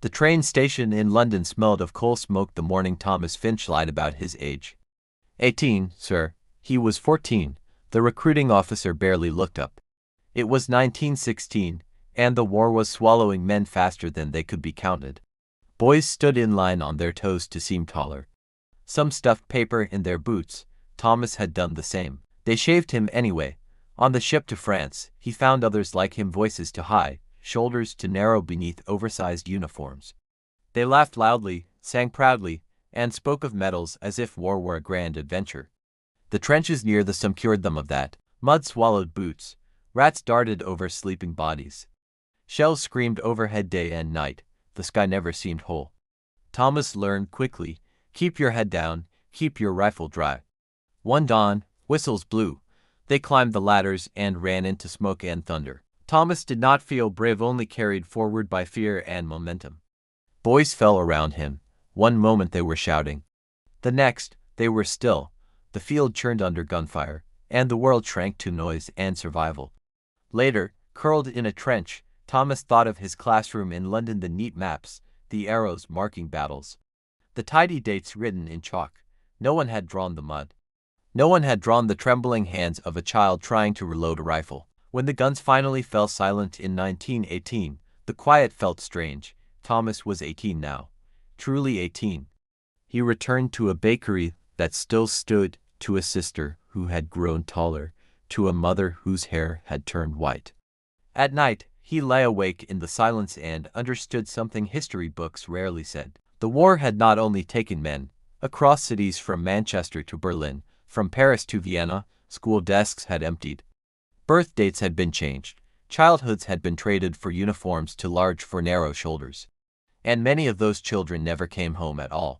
The train station in London smelled of coal smoke the morning Thomas Finch lied about his age. 18, sir. He was 14. The recruiting officer barely looked up. It was 1916, and the war was swallowing men faster than they could be counted. Boys stood in line on their toes to seem taller. Some stuffed paper in their boots. Thomas had done the same. They shaved him anyway. On the ship to France, he found others like him, voices too high, shoulders too narrow beneath oversized uniforms. They laughed loudly, sang proudly, and spoke of medals as if war were a grand adventure. The trenches near the Somme cured them of that. Mud swallowed boots. Rats darted over sleeping bodies. Shells screamed overhead day and night. The sky never seemed whole. Thomas learned quickly, keep your head down, keep your rifle dry. One dawn, whistles blew. They climbed the ladders and ran into smoke and thunder. Thomas did not feel brave, only carried forward by fear and momentum. Boys fell around him. One moment they were shouting. The next, they were still. The field churned under gunfire, and the world shrank to noise and survival. Later, curled in a trench, Thomas thought of his classroom in London, the neat maps, the arrows marking battles, the tidy dates written in chalk. No one had drawn the mud. No one had drawn the trembling hands of a child trying to reload a rifle. When the guns finally fell silent in 1918, the quiet felt strange. Thomas was 18 now. Truly 18. He returned to a bakery that still stood, to a sister who had grown taller, to a mother whose hair had turned white. At night, he lay awake in the silence and understood something history books rarely said. The war had not only taken men. Across cities from Manchester to Berlin, from Paris to Vienna, school desks had emptied. Birth dates had been changed. Childhoods had been traded for uniforms too large for narrow shoulders. And many of those children never came home at all.